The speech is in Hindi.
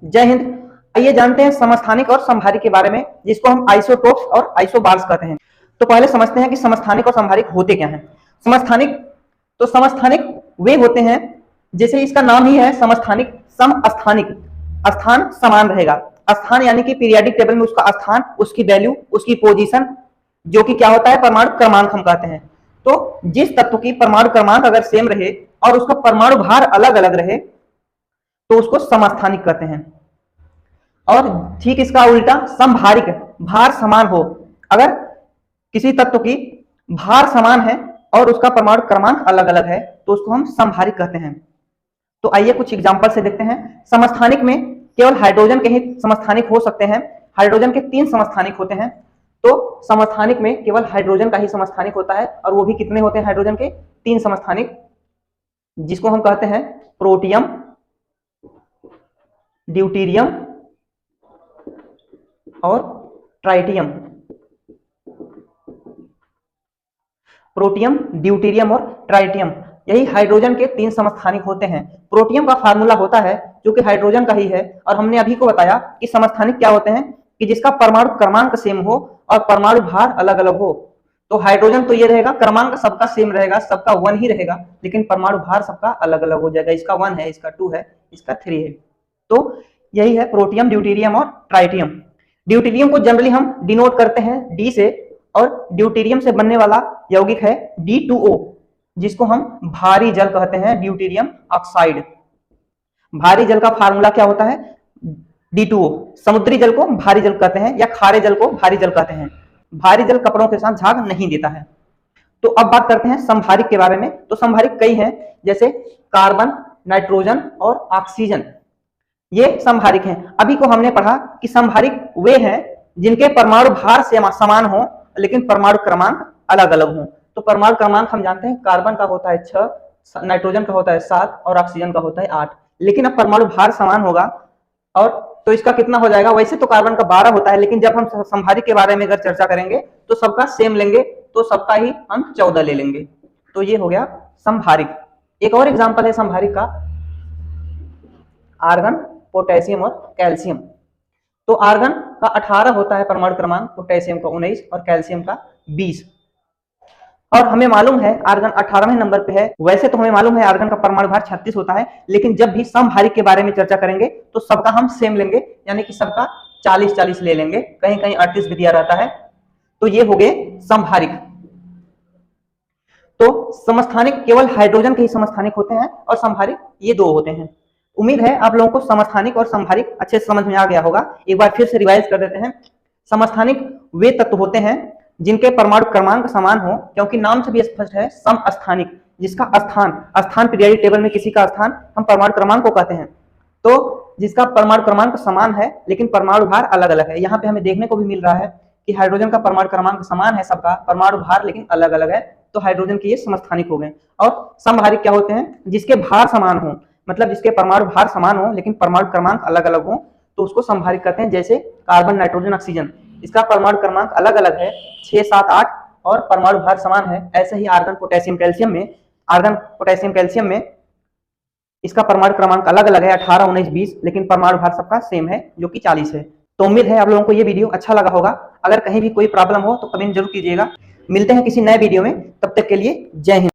जय हिंद। आइए जानते हैं समस्थानिक और समभारिक के बारे में, जिसको हम आइसोटोप्स और आइसोबार्स कहते हैं। तो पहले समझते हैं कि समस्थानिक और समभारिक होते क्या हैं। समस्थानिक तो समस्थानिक वे होते हैं, जैसे इसका नाम ही है समस्थानिक, समस्थानिक, स्थान समान रहेगा। स्थान यानी कि पीरियोडिक टेबल में उसका स्थान, उसकी वैल्यू, उसकी पोजीशन, जो कि क्या होता है परमाणु क्रमांक हम कहते हैं। तो जिस तत्व की परमाणु क्रमांक अगर सेम रहे और उसका परमाणु भार अलग अलग रहे तो उसको समस्थानिक कहते हैं। और ठीक इसका उल्टा समभारिक, भार समान हो। अगर किसी तत्व की भार समान है और उसका परमाणु क्रमांक अलग अलग है तो उसको हम समभारिक कहते हैं। तो आइए कुछ एग्जांपल से देखते हैं। समस्थानिक में केवल हाइड्रोजन के ही समस्थानिक हो सकते हैं। हाइड्रोजन के 3 समस्थानिक होते हैं। तो समस्थानिक में केवल हाइड्रोजन का ही समस्थानिक होता है, और वो भी कितने होते हैं हाइड्रोजन के? 3 समस्थानिक, जिसको हम कहते हैं प्रोटियम, ड्यूटीरियम और ट्राइटियम। प्रोटियम, ड्यूटीरियम और ट्राइटियम, यही हाइड्रोजन के 3 समस्थानिक होते हैं। प्रोटियम का फार्मूला होता है जो कि हाइड्रोजन का ही है, और हमने अभी को बताया कि समस्थानिक क्या होते हैं कि जिसका परमाणु क्रमांक सेम हो और परमाणु भार अलग अलग हो। तो हाइड्रोजन तो ये रहेगा, क्रमांक सबका सेम रहेगा, सबका 1 ही रहेगा, लेकिन परमाणु भार सबका अलग अलग हो जाएगा। इसका 1 है, इसका 2 है, इसका 3 है। तो यही है प्रोटियम, ड्यूटीरियम और ट्राइटियम। ड्यूटीरियम को जनरली हम डिनोट करते हैं डी से, और ड्यूटीरियम से बनने वाला यौगिक है D2O, जिसको हम भारी जल कहते हैं, ड्यूटीरियम ऑक्साइड। भारी जल का फार्मूला क्या होता है? D2O। समुद्री जल को भारी जल कहते हैं, या खारे जल को भारी जल कहते हैं। भारी जल कपड़ों के साथ झाग नहीं देता है। तो अब बात करते हैं समभारिक के बारे में। तो समभारिक कई हैं, जैसे कार्बन, नाइट्रोजन और ऑक्सीजन, ये समभारिक हैं। अभी को हमने पढ़ा कि समभारिक वे हैं जिनके परमाणु भार से समान हो लेकिन परमाणु क्रमांक अलग अलग हो। तो परमाणु क्रमांक हम जानते हैं, कार्बन का होता है 6, नाइट्रोजन का होता है 7 और ऑक्सीजन का होता है 8। लेकिन अब परमाणु भार समान होगा, और तो इसका कितना हो जाएगा? वैसे तो कार्बन का 12 होता है, लेकिन जब हम समभारिक के बारे में अगर चर्चा करेंगे तो सबका सेम लेंगे, तो सबका ही हम 14 ले लेंगे। तो ये हो गया समभारिक। एक और एग्जाम्पल है समभारिक का, आर्गन, पोटेशियम और कैल्शियम। तो आर्गन का 18 होता है परमाणु क्रमांक, पोटेशियम का 19 और कैल्शियम का 20। और हमें मालूम है आर्गन 18वें नंबर पे है। वैसे तो हमें मालूम है आर्गन का परमाणु भार 36 होता है, लेकिन जब भी समभारिक के बारे में चर्चा करेंगे तो सबका हम सेम लेंगे, यानी कि सबका 40-40 ले लेंगे, कहीं कहीं 38 भी दिया रहता है। तो ये हो गए समभारिक। तो समस्थानिक केवल हाइड्रोजन के ही समस्थानिक होते हैं, और समभारिक ये 2 होते हैं। उम्मीद है आप लोगों को समस्थानिक और समभारिक अच्छे से समझ में आ गया होगा। एक बार फिर से रिवाइज कर देते हैं। समस्थानिक वे तत्व होते हैं जिनके परमाणु क्रमांक समान हो, क्योंकि नाम से भी स्पष्ट है समस्थानिक, जिसका स्थान पीरियोडिक टेबल में किसी का स्थान हम परमाणु क्रमांक को कहते हैं। तो जिसका परमाणु क्रमांक समान है लेकिन परमाणु भार अलग अलग है। यहाँ पे हमें देखने को भी मिल रहा है कि हाइड्रोजन का परमाणु क्रमांक समान है सबका, परमाणु भार लेकिन अलग अलग है, तो हाइड्रोजन के ये समस्थानिक हो गए। और समभारिक क्या होते हैं? जिसके भार समान हो, मतलब जिसके परमाणु भार समान हो लेकिन परमाणु क्रमांक अलग अलग हो, तो उसको समभारिक कहते हैं। जैसे कार्बन, नाइट्रोजन, ऑक्सीजन, इसका परमाणु क्रमांक अलग अलग है 6, 7, 8 और परमाणु भार समान है। ऐसे ही आर्गन, पोटेशियम, कैल्शियम में, आर्गन, पोटेशियम, कैल्शियम में इसका परमाणु क्रमांक अलग अलग है 18, 19, 20, लेकिन परमाणु भार सबका सेम है जो कि 40 है। तो उम्मीद है आप लोगों को ये वीडियो अच्छा लगा होगा। अगर कहीं भी कोई प्रॉब्लम हो तो कमेंट जरूर कीजिएगा। मिलते हैं किसी नए वीडियो में, तब तक के लिए जय हिंद।